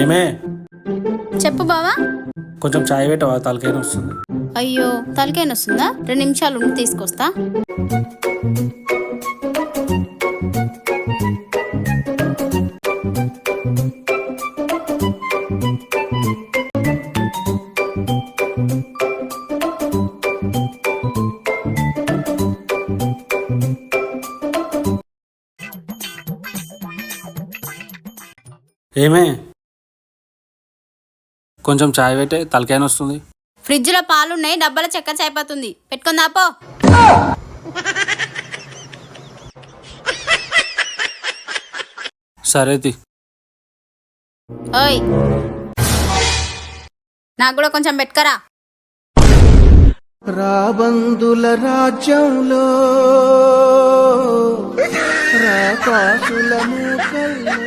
ఏమే చెప్పు బావా. కొంచెం చాయ్ పెట్టవా, తలకాయ వస్తుంది. అయ్యో తలకాయ వస్తుందా? 2 నిమిషాలు ఉండి తీసుకొస్తా. ఏమే కొంచెం చాయ్ పెట్టే, తలకాయ వస్తుంది. ఫ్రిడ్జ్ లో పాలున్నాయి, డబ్బాల చక్కెర చాయిపోతుంది, పెట్టుకుందా పో. సరేది. ఓయ్ నాకు కూడా కొంచెం పెట్టుకరా. రాబందుల రాజ్యంలో రాకాసుల మూకల్లో